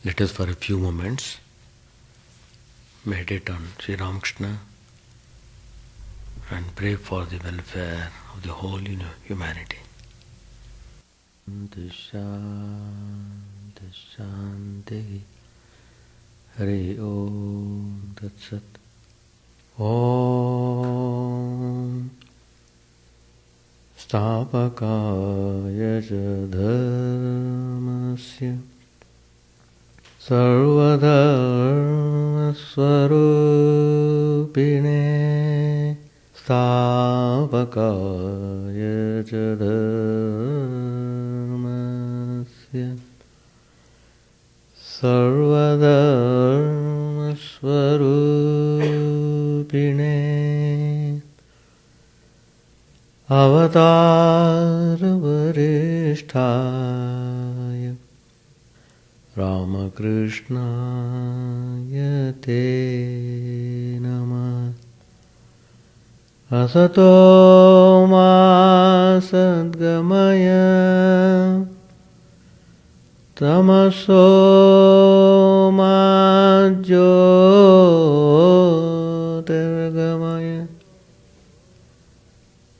Let us for a few moments meditate on Sri Ramakrishna and pray for the welfare of the whole humanity. Shanti Shanti Hari Om Tat Sat Om Stapakaya Dharmasya Sarvadharma Swarupine Stapakaya Dharmasya Sarvadharma Swarupine Avatar Varishtaya Ramakrishna Yate Namah Asato Ma Sadgamaya Tamaso Ma Jyotirgamaya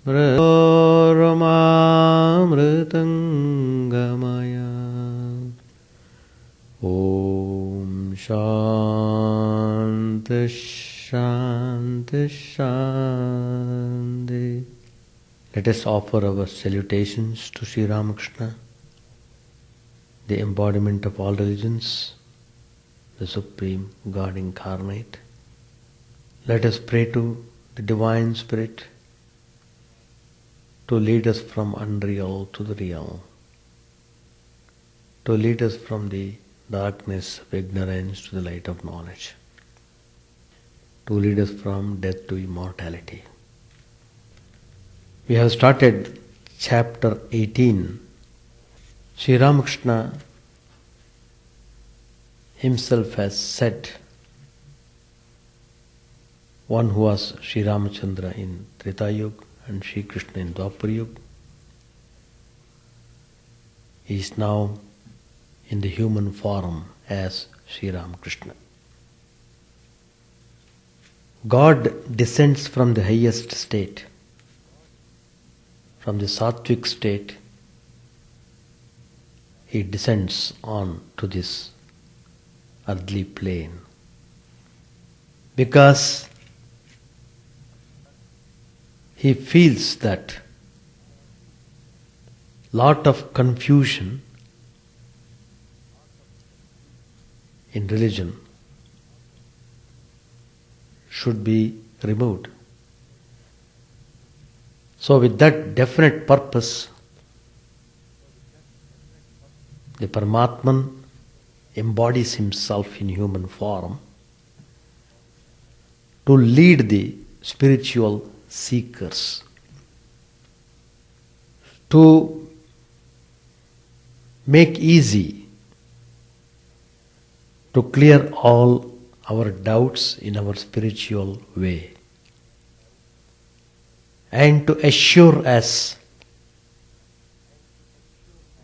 Ramamritangamaya Om Shanti Shanti Shanti. Let us offer our salutations to Sri Ramakrishna, the embodiment of all religions, the Supreme God Incarnate. Let us pray to the Divine Spirit to lead us from unreal to the real, to lead us from the darkness of ignorance to the light of knowledge, to lead us from death to immortality. We have started chapter 18. Sri Ramakrishna himself has said, one who was Sri Ramachandra in Treta Yuga and Sri Krishna in Dwapar Yuga, he is now in the human form as Sri Ramakrishna. God descends from the highest state, from the sattvic state. He descends on to this earthly plane because he feels that lot of confusion in religion should be removed. So with that definite purpose, the Paramatman embodies himself in human form to lead the spiritual seekers, to make easy, to clear all our doubts in our spiritual way, and to assure us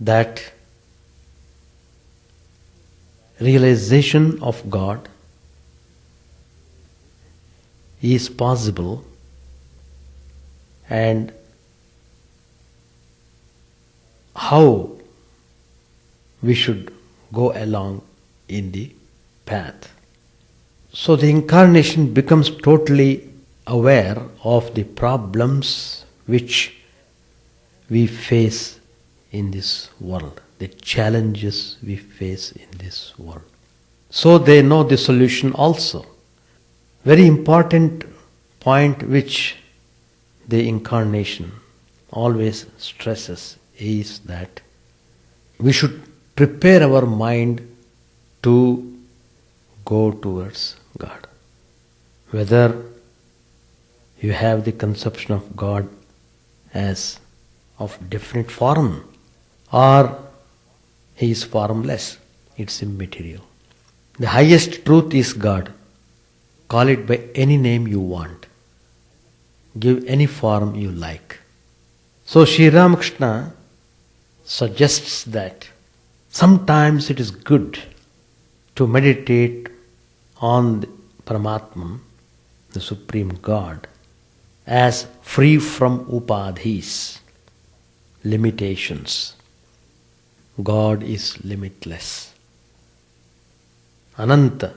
that realization of God is possible and how we should go along in the path. So the incarnation becomes totally aware of the problems which we face in this world, the challenges we face in this world. So they know the solution also. Very important point which the incarnation always stresses is that we should prepare our mind to go towards God. Whether you have the conception of God as of definite form or he is formless, it's immaterial. The highest truth is God. Call it by any name you want. Give any form you like. So Sri Ramakrishna suggests that sometimes it is good to meditate on the Paramatman, the Supreme God, as free from upadhis, limitations. God is limitless. Ananta.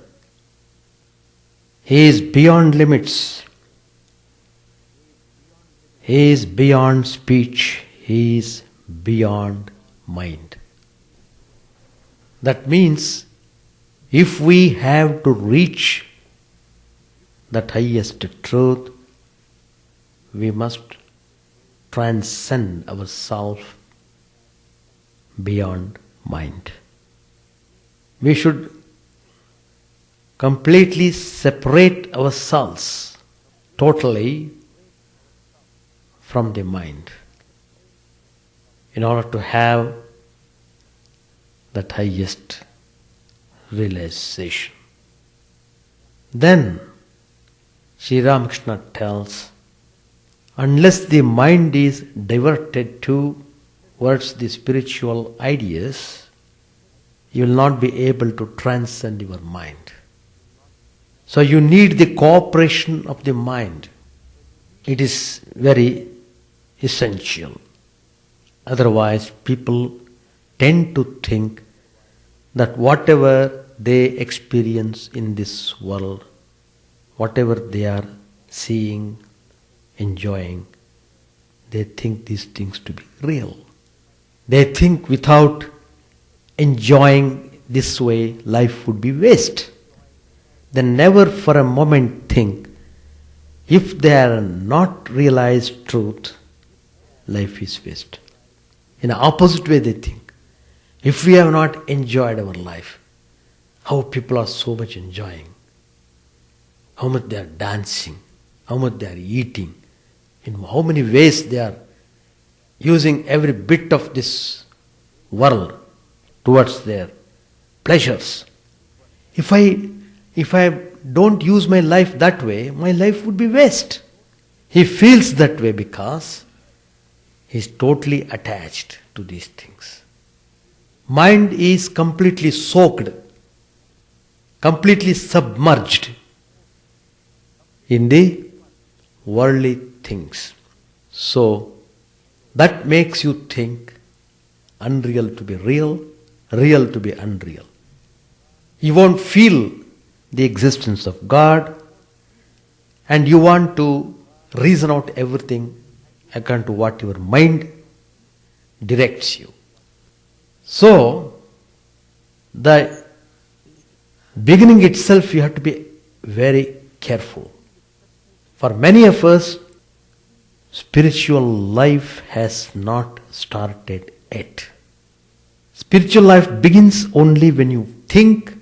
He is beyond limits. He is beyond speech. He is beyond mind. That means if we have to reach that highest truth, we must transcend ourselves beyond mind. We should completely separate ourselves totally from the mind in order to have that highest realization. Then Sri Ramakrishna tells, unless the mind is diverted towards the spiritual ideas, you will not be able to transcend your mind. So you need the cooperation of the mind. It is very essential. Otherwise, people tend to think that whatever they experience in this world, whatever they are seeing, enjoying, they think these things to be real. They think without enjoying this way, life would be waste. They never for a moment think, if they are not realized truth, life is waste. In the opposite way they think, if we have not enjoyed our life, how people are so much enjoying, how much they are dancing, how much they are eating, in how many ways they are using every bit of this world towards their pleasures. If I don't use my life that way, my life would be waste. He feels that way because he is totally attached to these things. Mind is completely soaked, completely submerged in the worldly things. So that makes you think unreal to be real, real to be unreal. You won't feel the existence of God, and you want to reason out everything according to what your mind directs you. So, the beginning itself you have to be very careful. For many of us, spiritual life has not started yet. Spiritual life begins only when you think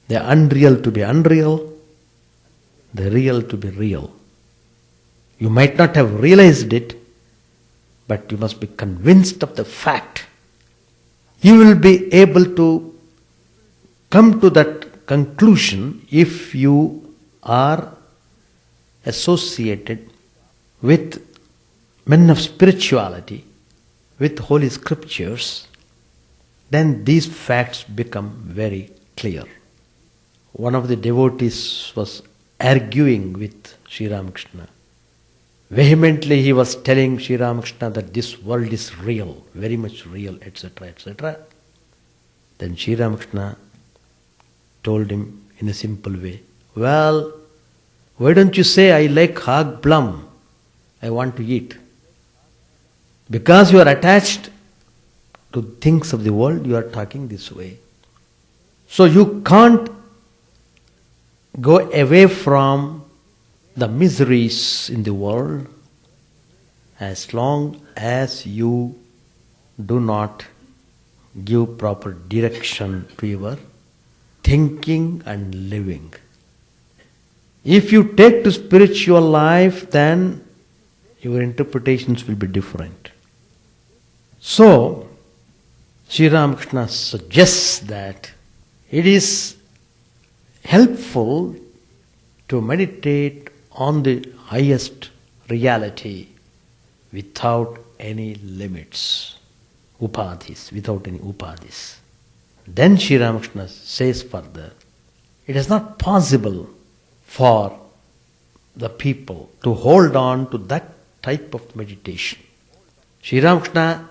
the unreal to be unreal, the real to be real. You might not have realized it, but you must be convinced of the fact. You will be able to come to that conclusion if you are associated with men of spirituality, with holy scriptures, then these facts become very clear. One of the devotees was arguing with Sri Ramakrishna. Vehemently he was telling Sri Ramakrishna that this world is real, very much real, etc., etc. Then Sri Ramakrishna told him in a simple way, well, why don't you say, I like hog plum, I want to eat. Because you are attached to things of the world, you are talking this way. So you can't go away from the miseries in the world as long as you do not give proper direction to your thinking and living. If you take to spiritual life, then your interpretations will be different. So, Sri Ramakrishna suggests that it is helpful to meditate on the highest reality without any limits, upadhis, without any upadhis. Then Sri Ramakrishna says further, it is not possible for the people to hold on to that type of meditation. Sri Ramakrishna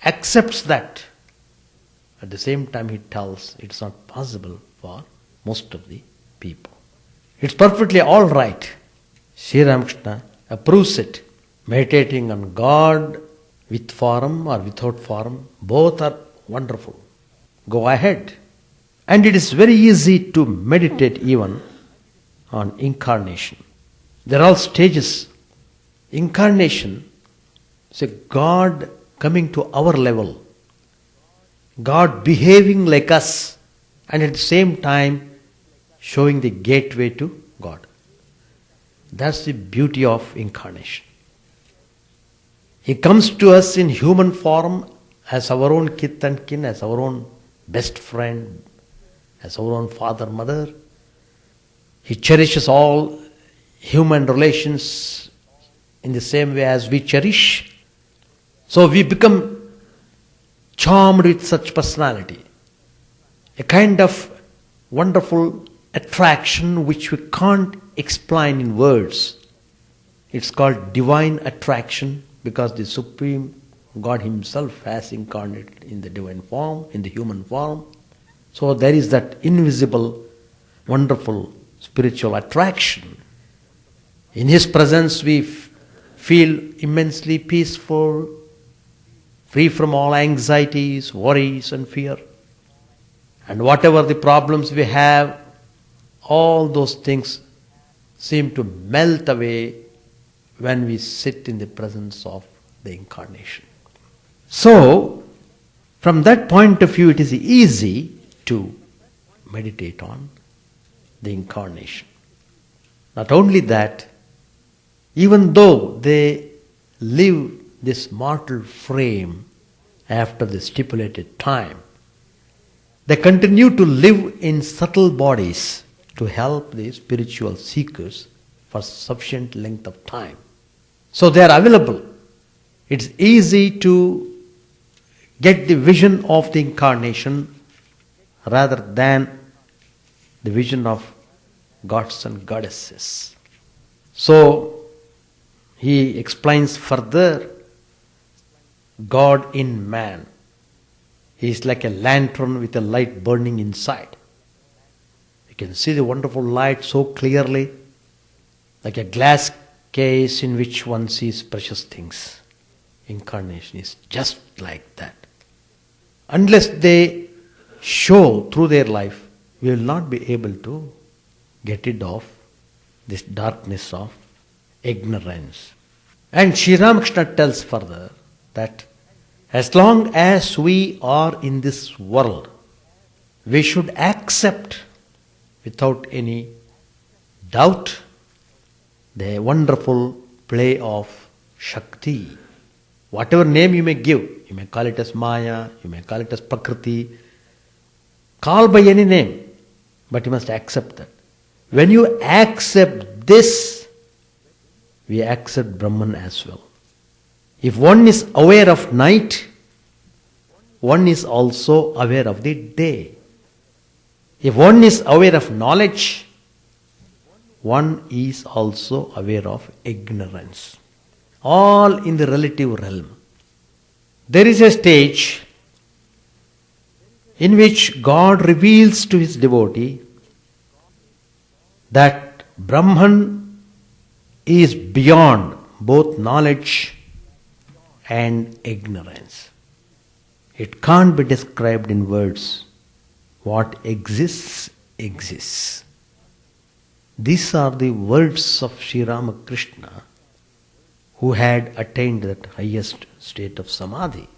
accepts that. At the same time he tells it's not possible for most of the people. It's perfectly all right. Sri Ramakrishna approves it. Meditating on God with form or without form, both are wonderful. Go ahead. And it is very easy to meditate even on incarnation. There are all stages. Incarnation is a God coming to our level, God behaving like us, and at the same time showing the gateway to God. That's the beauty of incarnation. He comes to us in human form as our own kith and kin, as our own best friend, as our own father, mother. He cherishes all human relations in the same way as we cherish. So we become charmed with such personality. A kind of wonderful attraction which we can't explain in words. It's called divine attraction because the Supreme God Himself has incarnated in the divine form, in the human form. So there is that invisible, wonderful spiritual attraction. In His presence we feel immensely peaceful, free from all anxieties, worries and fear. And whatever the problems we have, all those things seem to melt away when we sit in the presence of the Incarnation. So, from that point of view, it is easy to meditate on the Incarnation. Not only that, even though they live this mortal frame after the stipulated time, they continue to live in subtle bodies to help the spiritual seekers for sufficient length of time. So they are available. It's easy to get the vision of the Incarnation rather than the vision of gods and goddesses. So he explains further, God in man. He is like a lantern with a light burning inside. You can see the wonderful light so clearly, like a glass case in which one sees precious things. Incarnation is just like that. Unless they show through their life, we will not be able to get rid of this darkness of ignorance. And Sri Ramakrishna tells further that as long as we are in this world, we should accept without any doubt the wonderful play of Shakti. Whatever name you may give, you may call it as Maya, you may call it as Prakriti, call by any name, but you must accept that. When you accept this, we accept Brahman as well. If one is aware of night, one is also aware of the day. If one is aware of knowledge, one is also aware of ignorance. All in the relative realm. There is a stage in which God reveals to His devotee that Brahman is beyond both knowledge and ignorance. It can't be described in words. What exists, exists. These are the words of Sri Ramakrishna, who had attained that highest state of samadhi.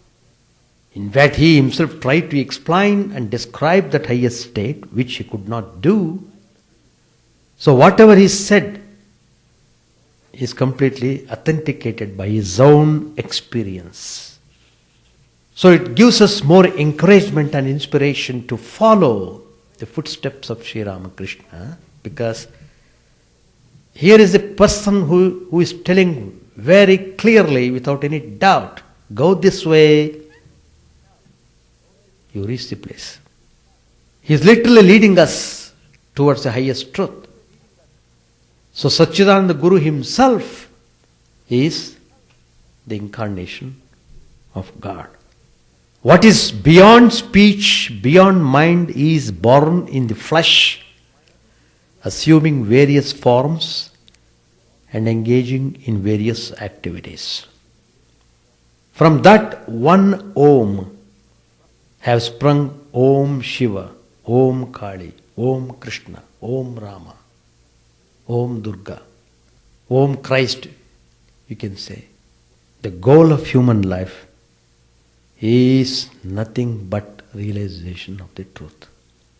In fact, he himself tried to explain and describe that highest state, which he could not do. So whatever he said is completely authenticated by his own experience. So it gives us more encouragement and inspiration to follow the footsteps of Sri Ramakrishna, because here is a person who is telling very clearly, without any doubt, go this way. you reach the place. He is literally leading us towards the highest truth. So Satchidananda Guru himself is the incarnation of God. What is beyond speech, beyond mind is born in the flesh, assuming various forms and engaging in various activities. From that one Om have sprung Om Shiva, Om Kali, Om Krishna, Om Rama, Om Durga, Om Christ, you can say. The goal of human life is nothing but realization of the truth.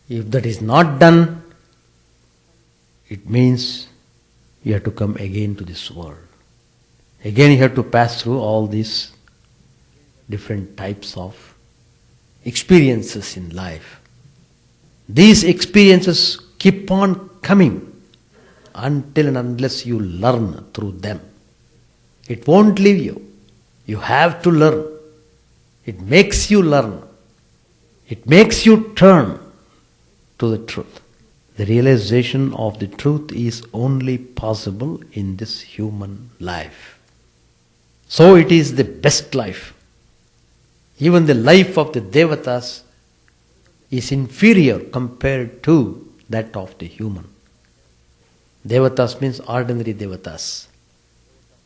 If that is not done, it means you have to come again to this world. Again you have to pass through all these different types of experiences in life. These experiences keep on coming until and unless you learn through them. It won't leave you. You have to learn. It makes you learn. It makes you turn to the truth. The realization of the truth is only possible in this human life. So it is the best life. Even the life of the Devatas is inferior compared to that of the human. Devatas means ordinary Devatas,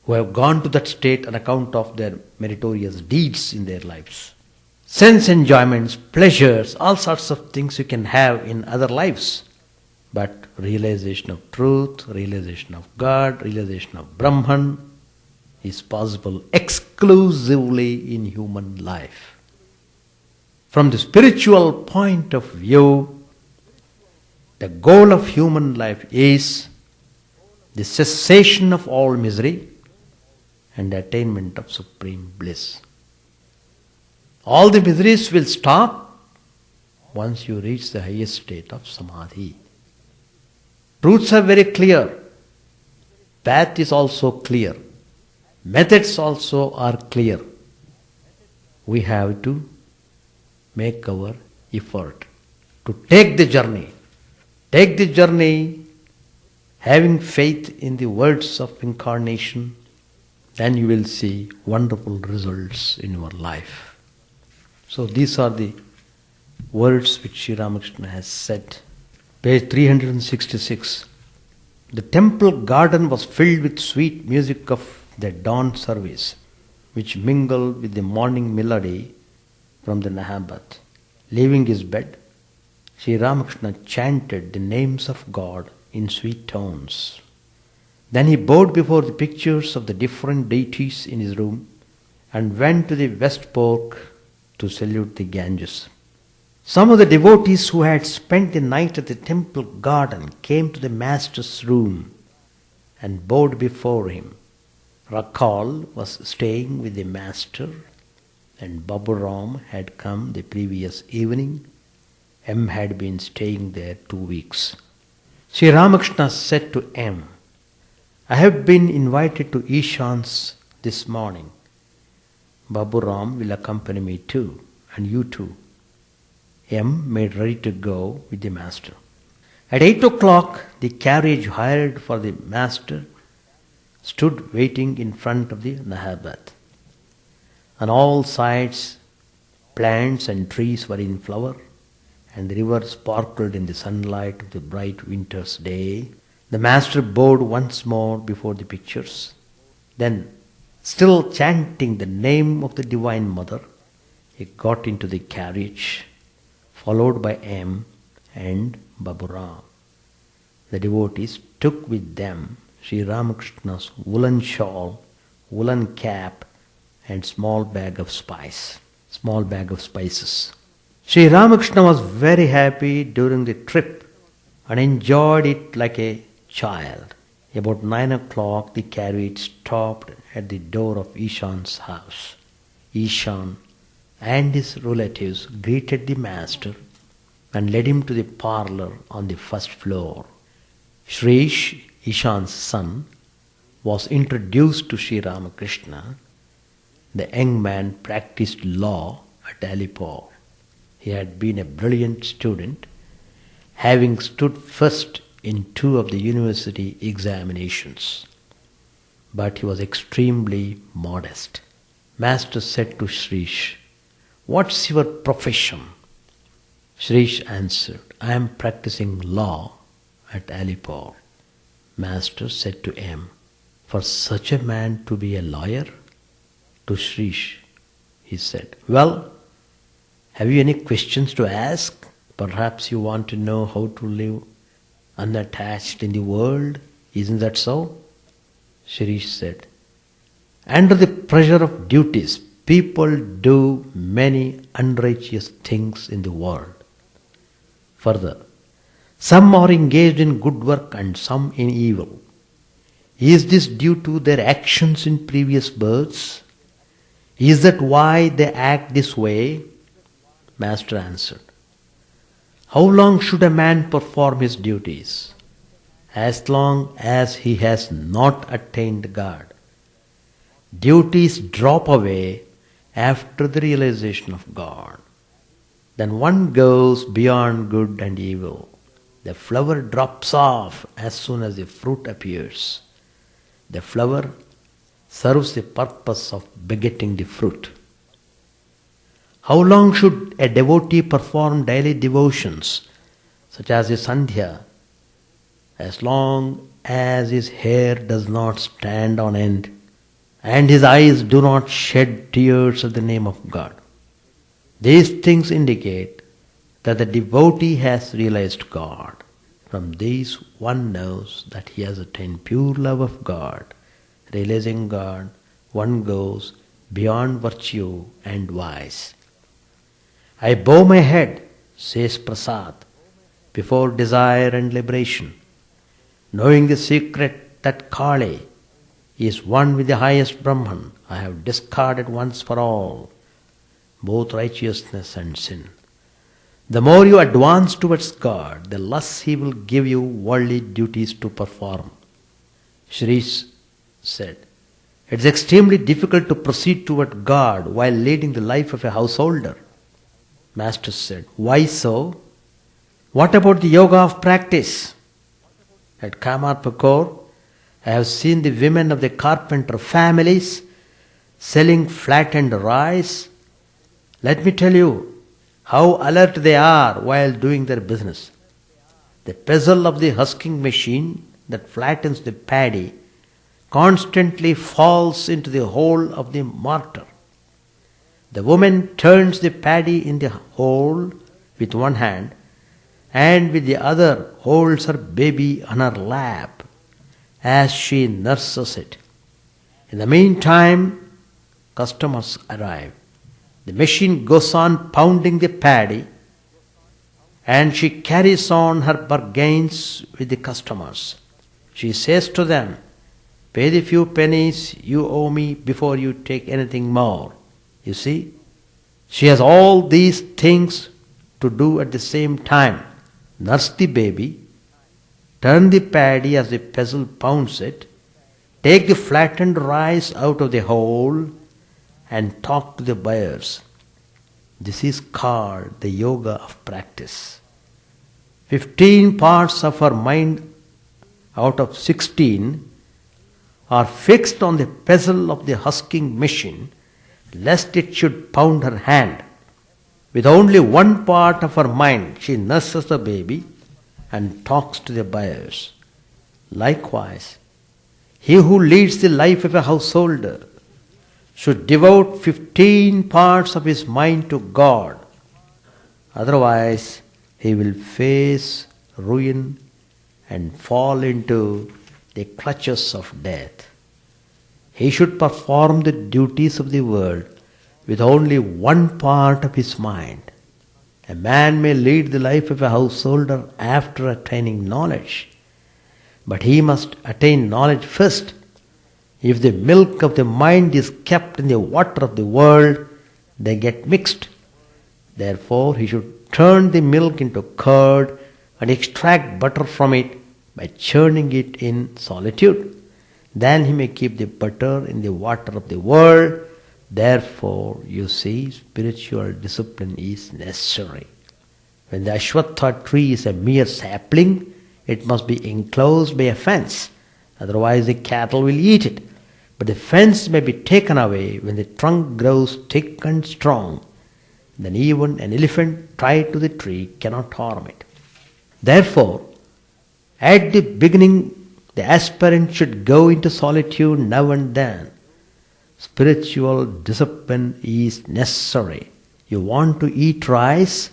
who have gone to that state on account of their meritorious deeds in their lives. Sense enjoyments, pleasures, all sorts of things you can have in other lives. But realization of truth, realization of God, realization of Brahman is possible exclusively in human life. From the spiritual point of view, the goal of human life is the cessation of all misery and the attainment of supreme bliss. All the miseries will stop once you reach the highest state of samadhi. Truths are very clear. Path is also clear. Methods also are clear. We have to make our effort to take the journey. Take the journey having faith in the words of incarnation, then you will see wonderful results in your life. So these are the words which Sri Ramakrishna has said. Page 366. The temple garden was filled with sweet music of the dawn service, which mingled with the morning melody from the Nahabat. Leaving his bed, Sri Ramakrishna chanted the names of God in sweet tones. Then he bowed before the pictures of the different deities in his room and went to the west fork to salute the Ganges. Some of the devotees who had spent the night at the temple garden came to the master's room and bowed before him. Rakal was staying with the master and Babu Ram had come the previous evening. M had been staying there 2 weeks. Sri Ramakrishna said to M, I have been invited to Ishan's this morning. Babu Ram will accompany me too, and you too. M made ready to go with the master. At 8 o'clock, the carriage hired for the master stood waiting in front of the Nahabat. On all sides, plants and trees were in flower, and the river sparkled in the sunlight of the bright winter's day. The master bowed once more before the pictures. Then, still chanting the name of the Divine Mother, he got into the carriage, followed by M and Babu Ram. The devotees took with them Sri Ramakrishna's woolen shawl, woolen cap, and small bag of spices. Sri Ramakrishna was very happy during the trip and enjoyed it like a child. About 9 o'clock, the carriage stopped at the door of Ishan's house. Ishan and his relatives greeted the master and led him to the parlor on the first floor. Shrish, Ishan's son, was introduced to Sri Ramakrishna. The young man practiced law at Alipore. He had been a brilliant student, having stood first in 2 of the university examinations. But he was extremely modest. Master said to Shrish, "What's your profession?" Shrish answered, "I am practicing law at Alipur." Master said to him, "For such a man to be a lawyer?" To Shrish, he said, "Well, have you any questions to ask? Perhaps you want to know how to live unattached in the world. Isn't that so?" Shrish said, "Under the pressure of duties, people do many unrighteous things in the world. Further, some are engaged in good work and some in evil. Is this due to their actions in previous births? Is that why they act this way?" Master answered, "How long should a man perform his duties? As long as he has not attained God. Duties drop away after the realization of God. Then one goes beyond good and evil. The flower drops off as soon as the fruit appears. The flower serves the purpose of begetting the fruit. How long should a devotee perform daily devotions, such as the Sandhya? As long as his hair does not stand on end and his eyes do not shed tears at the name of God. These things indicate that the devotee has realized God. From these one knows that he has attained pure love of God. Realizing God, one goes beyond virtue and vice. I bow my head," says Prasad, "before desire and liberation, knowing the secret that Kali is one with the highest Brahman. I have discarded once for all both righteousness and sin. The more you advance towards God, the less He will give you worldly duties to perform." Shri said, "It is extremely difficult to proceed toward God while leading the life of a householder." Master said, "Why so? What about the yoga of practice? At Kamarpukur, I have seen the women of the carpenter families selling flattened rice. Let me tell you how alert they are while doing their business. The pestle of the husking machine that flattens the paddy constantly falls into the hole of the mortar. The woman turns the paddy in the hole with one hand and with the other holds her baby on her lap as she nurses it. In the meantime, customers arrive. The machine goes on pounding the paddy and she carries on her bargains with the customers. She says to them, 'Pay the few pennies you owe me before you take anything more.' You see, she has all these things to do at the same time. Nurse the baby, turn the paddy as the pestle pounds it, take the flattened rice out of the hole and talk to the buyers. This is called the yoga of practice. 15 parts of her mind out of 16 are fixed on the pestle of the husking machine, lest it should pound her hand. With only one part of her mind, she nurses the baby and talks to the buyers. Likewise, he who leads the life of a householder should devote 15 parts of his mind to God. Otherwise, he will face ruin and fall into the clutches of death. He should perform the duties of the world with only one part of his mind. A man may lead the life of a householder after attaining knowledge, but he must attain knowledge first. If the milk of the mind is kept in the water of the world, they get mixed. Therefore, he should turn the milk into curd and extract butter from it by churning it in solitude. Then he may keep the butter in the water of the world. Therefore, you see, spiritual discipline is necessary. When the Ashwatha tree is a mere sapling, it must be enclosed by a fence, otherwise the cattle will eat it. But the fence may be taken away when the trunk grows thick and strong. Then even an elephant tied to the tree cannot harm it. Therefore, at the beginning, the aspirant should go into solitude now and then. Spiritual discipline is necessary. You want to eat rice?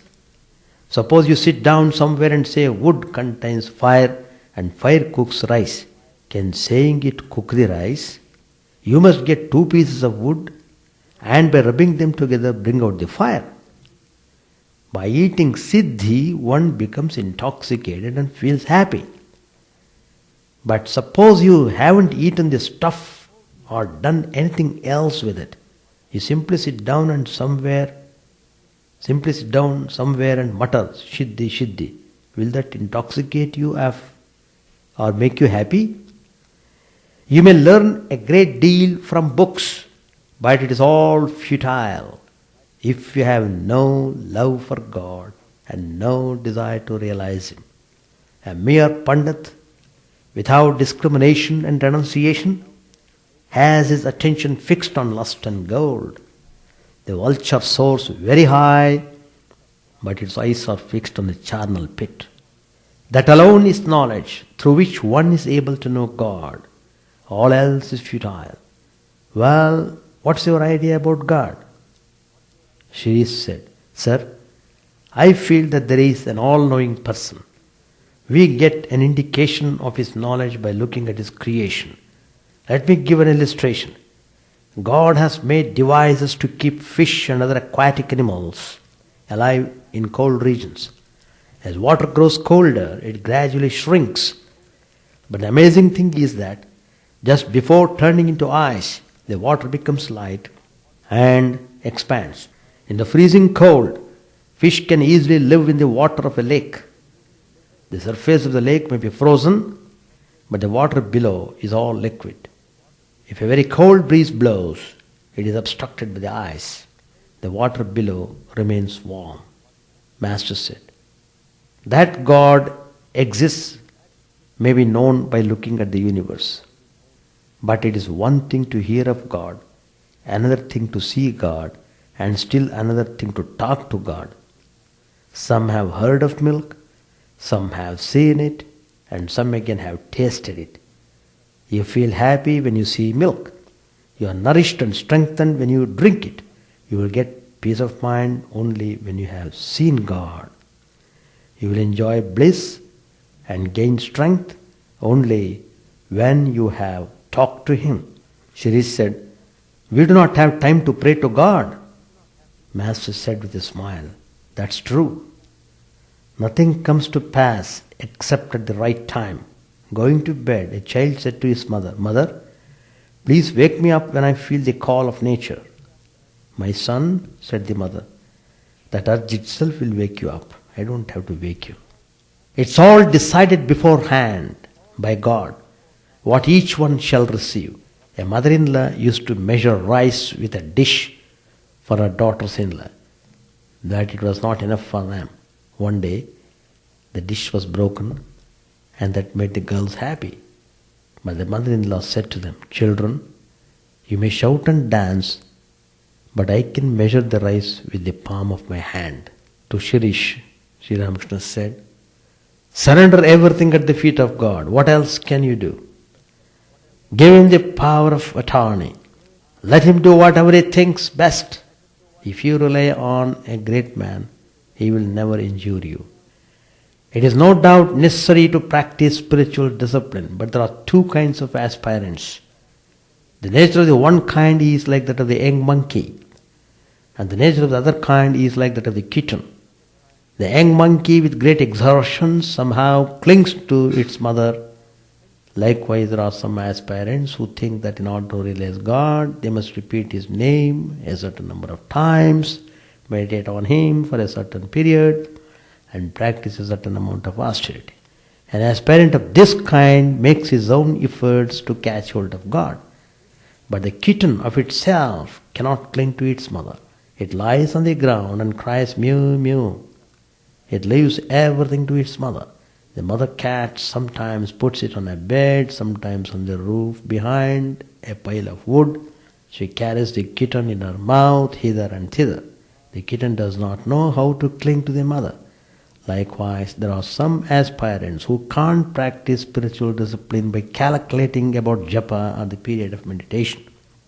Suppose you sit down somewhere and say wood contains fire and fire cooks rice. Can saying it cook the rice? You must get 2 pieces of wood and by rubbing them together bring out the fire. By eating siddhi, one becomes intoxicated and feels happy. But suppose you haven't eaten the stuff or done anything else with it. You simply sit down somewhere and mutter, Siddhi, Siddhi. Will that intoxicate you or make you happy? You may learn a great deal from books, but it is all futile if you have no love for God and no desire to realize Him. A mere Pandit, without discrimination and renunciation, has his attention fixed on lust and gold. The vulture soars very high, but its eyes are fixed on the charnel pit. That alone is knowledge through which one is able to know God. All else is futile. Well, what's your idea about God? Shirish said, Sir, I feel that there is an all-knowing person. We get an indication of His knowledge by looking at His creation. Let me give an illustration. God has made devices to keep fish and other aquatic animals alive in cold regions. As water grows colder, it gradually shrinks. But the amazing thing is that just before turning into ice, the water becomes light and expands. In the freezing cold, fish can easily live in the water of a lake. The surface of the lake may be frozen, but the water below is all liquid. If a very cold breeze blows, it is obstructed by the ice. The water below remains warm. Master said, that God exists may be known by looking at the universe. But it is one thing to hear of God, another thing to see God, and still another thing to talk to God. Some have heard of milk, some have seen it, and some again have tasted it. You feel happy when you see milk. You are nourished and strengthened when you drink it. You will get peace of mind only when you have seen God. You will enjoy bliss and gain strength only when you have talked to Him. Shirish said, we do not have time to pray to God. Master said with a smile, that's true. Nothing comes to pass except at the right time. Going to bed, a child said to his mother, Mother, please wake me up when I feel the call of nature. My son, said the mother, that urge itself will wake you up. I don't have to wake you. It's all decided beforehand by God, what each one shall receive. A mother-in-law used to measure rice with a dish for her daughters-in-law, that it was not enough for them. One day, the dish was broken, and that made the girls happy. But the mother-in-law said to them, Children, you may shout and dance, but I can measure the rice with the palm of my hand. To Shirish, Sri Ramakrishna said, surrender everything at the feet of God. What else can you do? Give Him the power of attorney. Let Him do whatever He thinks best. If you rely on a great man, he will never injure you. It is no doubt necessary to practice spiritual discipline, but there are two kinds of aspirants. The nature of the one kind is like that of the young monkey, and the nature of the other kind is like that of the kitten. The young monkey with great exertion somehow clings to its mother. Likewise, there are some aspirants who think that in order to realize God, they must repeat His name a certain number of times, meditate on Him for a certain period, and practice a certain amount of austerity. An aspirant of this kind makes his own efforts to catch hold of God. But the kitten of itself cannot cling to its mother. It lies on the ground and cries mew mew. It leaves everything to its mother. The mother cat sometimes puts it on a bed, sometimes on the roof behind a pile of wood. She carries the kitten in her mouth hither and thither. The kitten does not know how to cling to the mother. Likewise, there are some aspirants who can't practice spiritual discipline by calculating about japa or the period of meditation.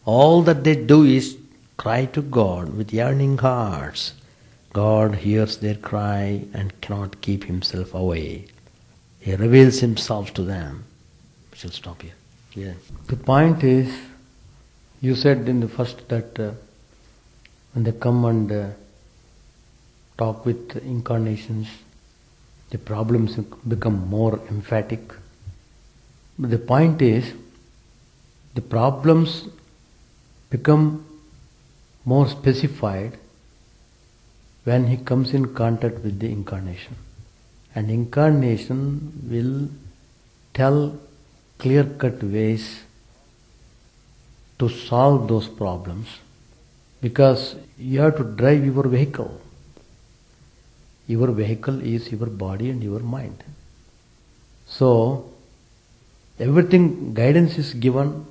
All that they do is cry to God with yearning hearts. God hears their cry and cannot keep himself away. He reveals himself to them. We shall stop here. Yeah. The point is, you said in the first that when they come and talk with incarnations, the problems become more emphatic. But the point is, the problems become more specified when he comes in contact with the incarnation. And incarnation will tell clear-cut ways to solve those problems, because you have to drive your vehicle. Your vehicle is your body and your mind. So, everything, guidance is given,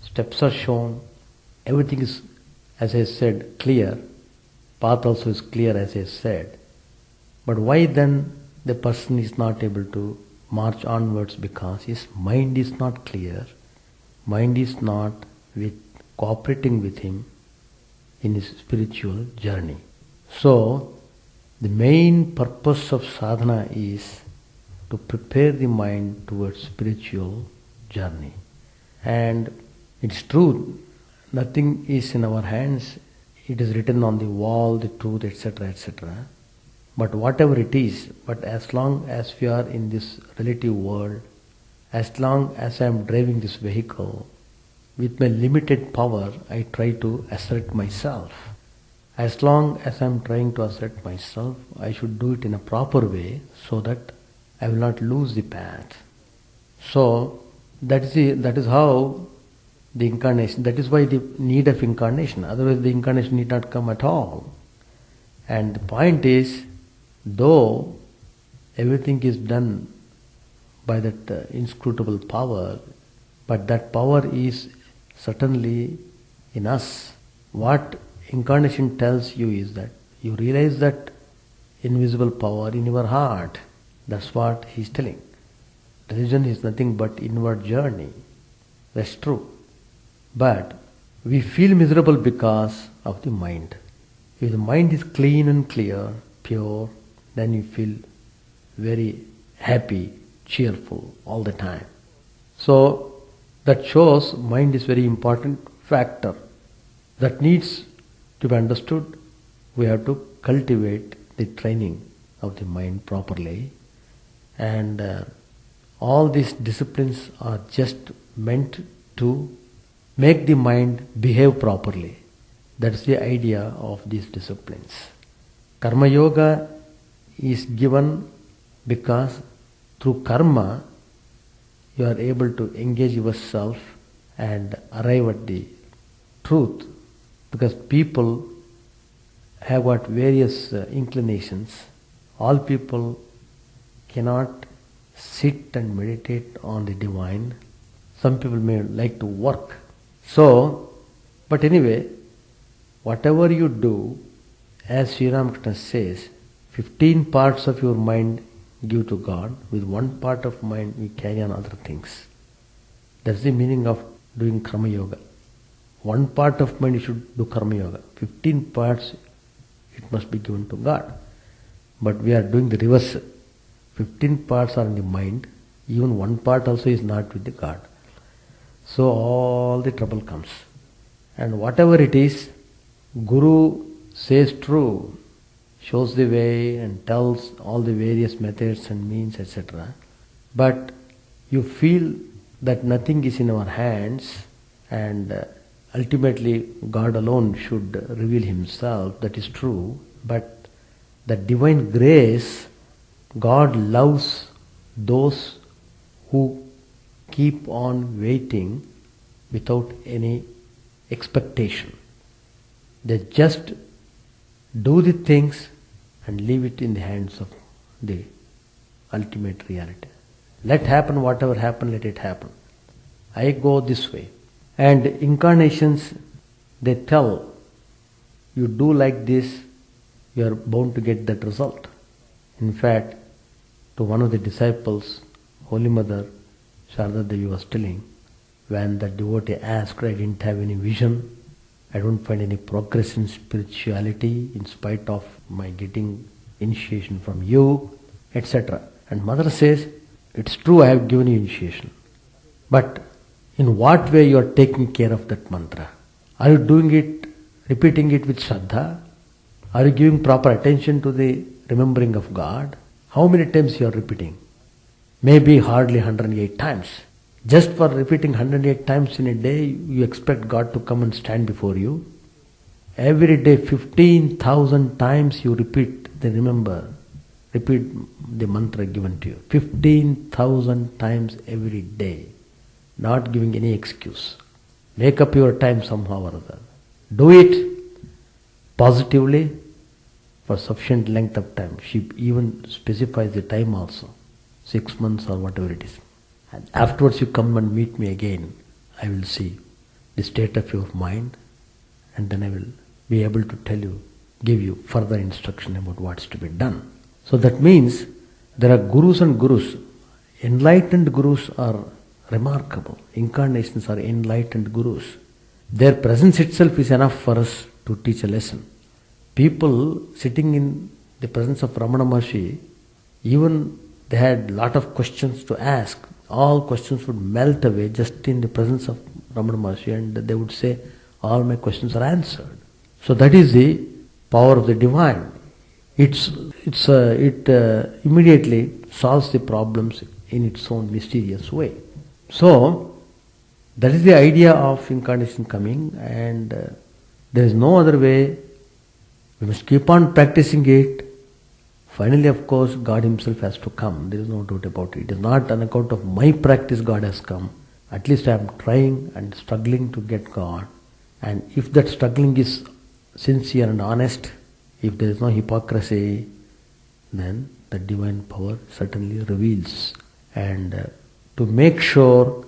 steps are shown, everything is, as I said, clear. Path also is clear, as I said. But why then the person is not able to march onwards? Because his mind is not clear. Mind is not cooperating with him in his spiritual journey. So, the main purpose of sadhana is to prepare the mind towards spiritual journey. And it's true, nothing is in our hands. It is written on the wall, the truth, etc., etc. But whatever it is, but as long as we are in this relative world, as long as I am driving this vehicle, with my limited power, I try to assert myself. As long as I am trying to assert myself, I should do it in a proper way so that I will not lose the path. So that is how the incarnation, that is why the need of incarnation. Otherwise the incarnation need not come at all. And the point is, though everything is done by that inscrutable power, but that power is certainly in us. What incarnation tells you is that you realize that invisible power in your heart. That's what he is telling. Religion is nothing but inward journey. That's true. But we feel miserable because of the mind. If the mind is clean and clear, pure, then you feel very happy, cheerful all the time. So that shows mind is very important factor that needs to be understood. We have to cultivate the training of the mind properly, and all these disciplines are just meant to make the mind behave properly. That's the idea of these disciplines. Karma Yoga is given because through karma you are able to engage yourself and arrive at the truth, because people have got various inclinations. All people cannot sit and meditate on the divine. Some people may like to work. So, but anyway, whatever you do, as Sri Ramakrishna says, 15 parts of your mind give to God, with 1 part of mind we carry on other things. That's the meaning of doing Karma Yoga. 1 part of mind you should do Karma Yoga. 15 parts it must be given to God. But we are doing the reverse. 15 parts are in the mind, even 1 part also is not with the God. So all the trouble comes. And whatever it is, Guru says true, shows the way and tells all the various methods and means, etc. But you feel that nothing is in our hands, and ultimately God alone should reveal himself. That is true. But the divine grace, God loves those who keep on waiting without any expectation. They just do the things and leave it in the hands of the ultimate reality. Let happen whatever happen, let it happen. I go this way. And incarnations, they tell, you do like this, you are bound to get that result. In fact, to one of the disciples, Holy Mother Sharda Devi was telling, when the devotee asked, I didn't have any vision, I don't find any progress in spirituality in spite of my getting initiation from you, etc. And Mother says, it's true I have given you initiation, but in what way you are taking care of that mantra? Are you doing it, repeating it with Shraddha? Are you giving proper attention to the remembering of God? How many times you are repeating? Maybe hardly 108 times. Just for repeating 108 times in a day, you expect God to come and stand before you. Every day 15,000 times you repeat repeat the mantra given to you. 15,000 times every day. Not giving any excuse. Make up your time somehow or other. Do it positively for sufficient length of time. She even specifies the time also. 6 months or whatever it is. And afterwards you come and meet me again. I will see the state of your mind, and then I will be able to give you further instruction about what's to be done. So that means there are gurus and gurus. Enlightened gurus are remarkable. Incarnations are enlightened gurus. Their presence itself is enough for us to teach a lesson. People sitting in the presence of Ramana Maharshi, even they had lot of questions to ask. All questions would melt away just in the presence of Ramana Maharshi, and they would say, all my questions are answered. So that is the power of the divine. It immediately solves the problems in its own mysterious way. So that is the idea of incarnation coming, and there is no other way. We must keep on practicing it. Finally, of course, God Himself has to come. There is no doubt about it. It is not on account of my practice God has come. At least I am trying and struggling to get God. And if that struggling is sincere and honest, if there is no hypocrisy, then the divine power certainly reveals. And to make sure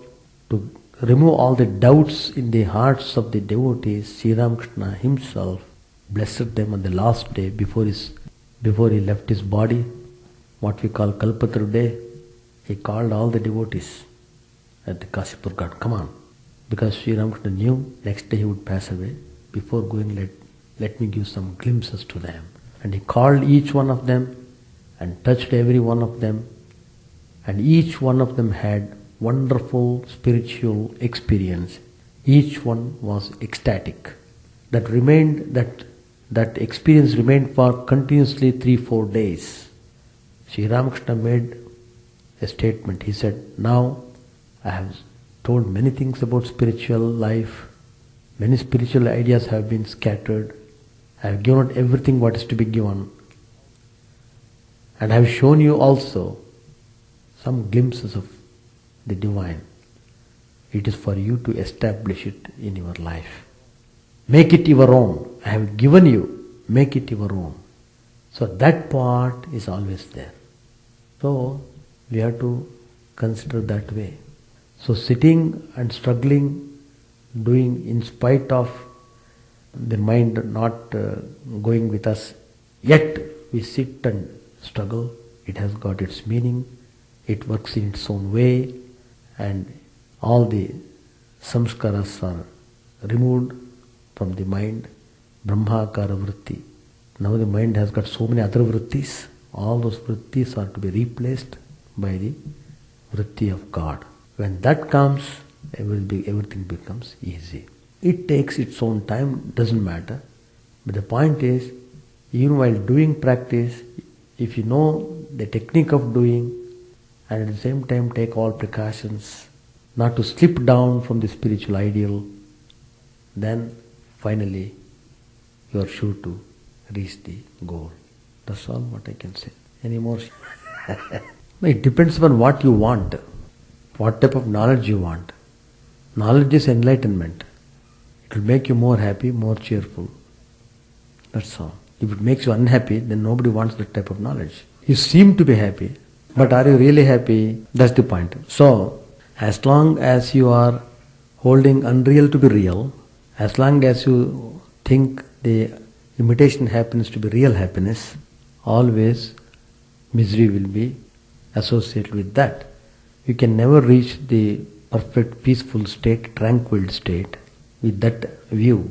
to remove all the doubts in the hearts of the devotees, Sri Ramakrishna himself blessed them on the last day before he left his body, what we call Kalpatru day. He called all the devotees at the Kasipur Ghat, come on. Because Sri Ramakrishna knew next day he would pass away. Before going, let me give some glimpses to them. And he called each one of them and touched every one of them. And each one of them had wonderful spiritual experience. Each one was ecstatic. That experience remained for continuously 3-4 days. Sri Ramakrishna made a statement. He said, now I have told many things about spiritual life. Many spiritual ideas have been scattered. I have given out everything what is to be given. And I have shown you also some glimpses of the divine. It is for you to establish it in your life. Make it your own. I have given you. Make it your own. So that part is always there. So we have to consider that way. So sitting and struggling, doing in spite of the mind not going with us, yet we sit and struggle. It has got its meaning. It works in its own way, and all the samskaras are removed from the mind. Brahmakara vritti. Now the mind has got so many other vrittis. All those vrittis are to be replaced by the vritti of God. When that comes, everything becomes easy. It takes its own time, doesn't matter. But the point is, even while doing practice, if you know the technique of doing, and at the same time take all precautions not to slip down from the spiritual ideal, then finally you are sure to reach the goal. That's all what I can say. Any more? It depends upon what you want, what type of knowledge you want. Knowledge is enlightenment. It will make you more happy, more cheerful. That's all. If it makes you unhappy, then nobody wants that type of knowledge. You seem to be happy, but are you really happy? That's the point. So, as long as you are holding unreal to be real, as long as you think the imitation happiness to be real happiness, always misery will be associated with that. You can never reach the perfect peaceful state, tranquil state with that view.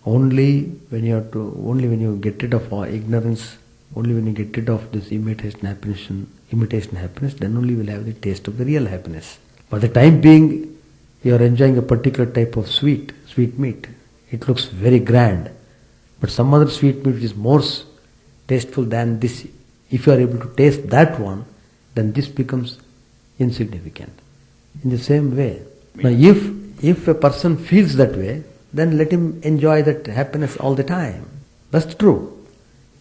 Only when you get rid of all ignorance, only when you get rid of this imitation happiness, then only you will have the taste of the real happiness. For the time being, you are enjoying a particular type of sweet meat. It looks very grand, but some other sweet meat is more tasteful than this. If you are able to taste that one, then this becomes insignificant. In the same way, now if a person feels that way, then let him enjoy that happiness all the time. That's true.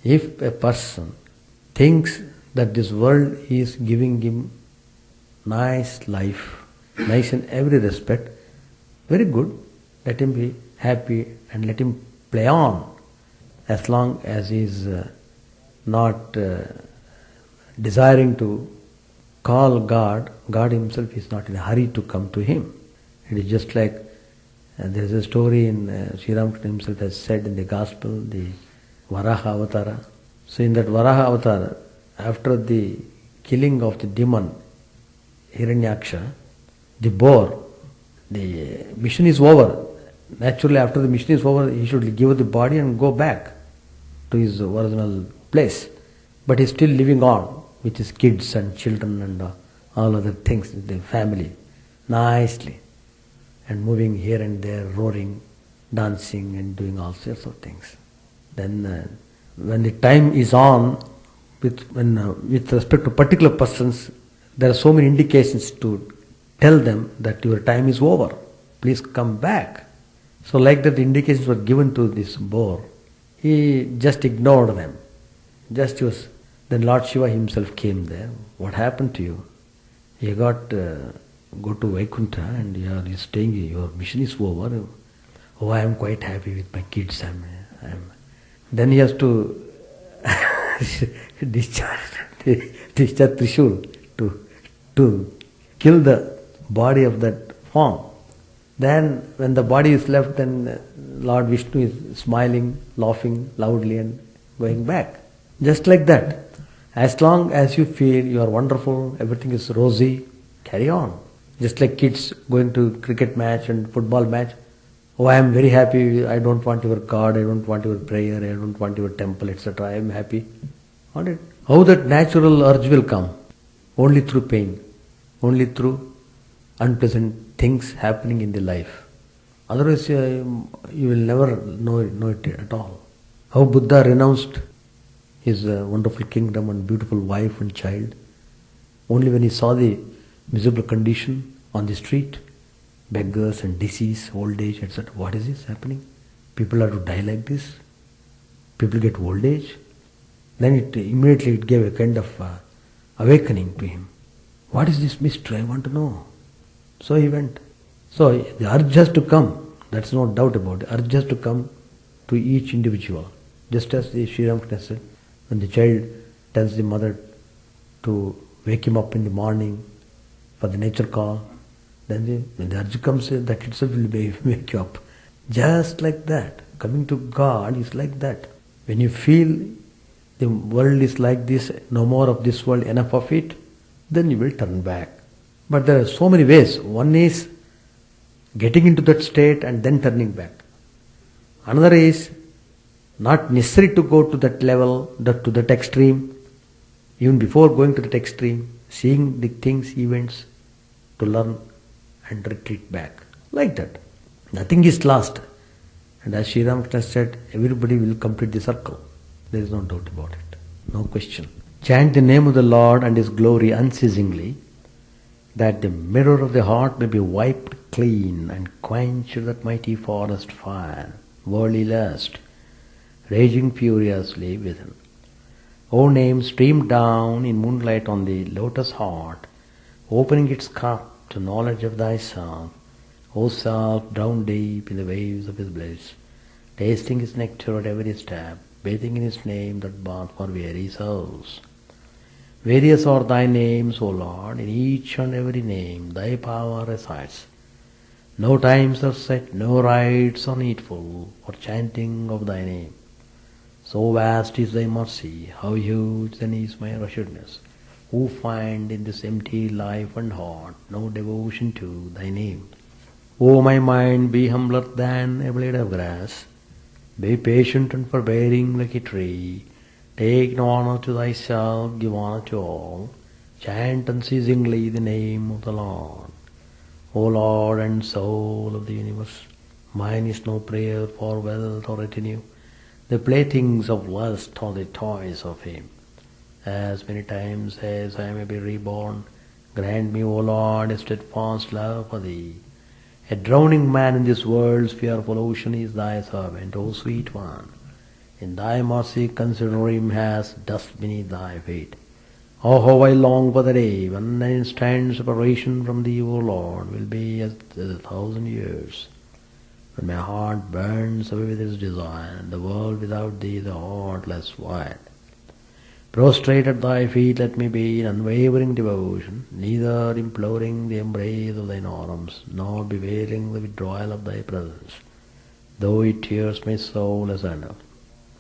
If a person thinks that this world is giving him nice life, nice in every respect, very good, let him be happy and let him play on, as long as he is not desiring to call God. God himself is not in a hurry to come to him. It is just like there is a story in Sri Ramakrishna himself has said in the Gospel, the Varaha Avatara. So in that Varaha Avatara, after the killing of the demon Hiranyaksha, the boar, the mission is over. Naturally, after the mission is over, he should give the body and go back to his original place. But he is still living on with his kids and children and all other things, the family, nicely, and moving here and there, roaring, dancing and doing all sorts of things. Then when the time is on, with respect to particular persons, there are so many indications to tell them that your time is over, please come back. So like that the indications were given to this boar, he just ignored them. Then Lord Shiva himself came there. What happened to you? You got go to Vaikuntha and you are staying here. Your mission is over. Oh, I am quite happy with my kids. Then he has to discharge Trishul to kill the body of that form. Then when the body is left, then Lord Vishnu is smiling, laughing loudly and going back. Just like that. As long as you feel you are wonderful, everything is rosy, carry on. Just like kids going to cricket match and football match. Oh, I am very happy, I don't want your God, I don't want your prayer, I don't want your temple, etc. I am happy. How that natural urge will come? Only through pain, only through unpleasant things happening in the life. Otherwise, you will never know it at all. How Buddha renounced his wonderful kingdom and beautiful wife and child, only when he saw the miserable condition on the street, beggars and disease, old age, etc. What is this happening? People are to die like this? People get old age? Then immediately it gave a kind of awakening to him. What is this mystery? I want to know. So he went. So the urge has to come. That's no doubt about it. Urge has to come to each individual. Just as the Sri Ramakrishna said, when the child tells the mother to wake him up in the morning for the nature call, then when the urge comes, that itself will wake you up. Just like that. Coming to God is like that. When you feel the world is like this, no more of this world, enough of it, then you will turn back. But there are so many ways. One is getting into that state and then turning back. Another is not necessary to go to that level, to that extreme. Even before going to that extreme, seeing the things, events, to learn and retreat back. Like that. Nothing is lost. And as Sri Ramakrishna said, everybody will complete the circle. There is no doubt about it. No question. Chant the name of the Lord and His glory unceasingly, that the mirror of the heart may be wiped clean and quench that mighty forest fire, worldly lust, raging furiously within. O name, stream down in moonlight on the lotus heart, opening its cup to knowledge of thyself. O self, drowned deep in the waves of his bliss, tasting his nectar at every step, bathing in his name that bath for weary souls. Various are thy names, O Lord, in each and every name thy power resides. No times are set, no rites are needful for chanting of thy name. So vast is thy mercy, how huge then is my wretchedness, who find in this empty life and heart no devotion to thy name. O my mind, be humbler than a blade of grass, be patient and forbearing like a tree, take no honor to thyself, give honor to all, chant unceasingly the name of the Lord. O Lord and soul of the universe, mine is no prayer for wealth or retinue, the playthings of lust or the toys of fame. As many times as I may be reborn, grant me, O Lord, a steadfast love for thee. A drowning man in this world's fearful ocean is thy servant, O sweet one. In thy mercy consider him as dust beneath thy feet. Oh, how I long for the day when an instant separation from thee, O Lord, will be as 1,000 years. When my heart burns away with its desire, and the world without thee the heart less wide. Prostrate at thy feet let me be in unwavering devotion, neither imploring the embrace of thine arms, nor bewailing the withdrawal of thy presence, though it tears my soul asunder.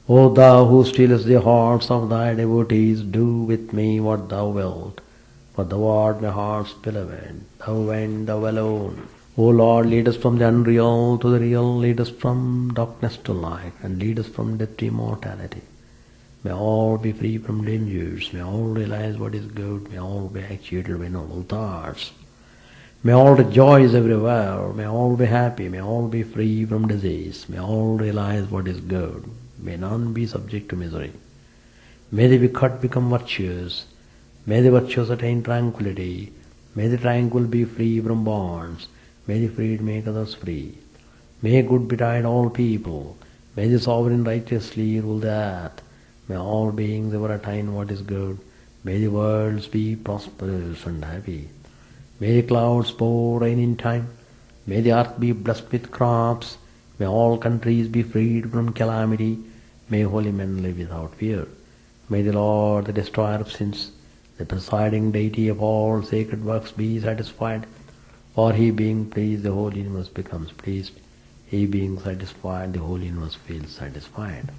O thou who stillest the hearts of thy devotees, do with me what thou wilt, for thou art my heart's beloved, thou and thou alone. O Lord, lead us from the unreal to the real, lead us from darkness to light, and lead us from death to immortality. May all be free from dangers, may all realize what is good, may all be actuated by noble thoughts. May all rejoice everywhere, may all be happy, may all be free from disease, may all realize what is good, may none be subject to misery. May the wicked become virtuous, may the virtuous attain tranquility, may the tranquil be free from bonds, may the freed make others free. May good betide all people, may the sovereign righteously rule the earth, may all beings ever attain what is good, may the worlds be prosperous and happy. May the clouds pour rain in time, may the earth be blessed with crops, may all countries be freed from calamity, may holy men live without fear. May the Lord, the destroyer of sins, the presiding deity of all sacred works be satisfied, for he being pleased the whole universe becomes pleased, he being satisfied the whole universe feels satisfied.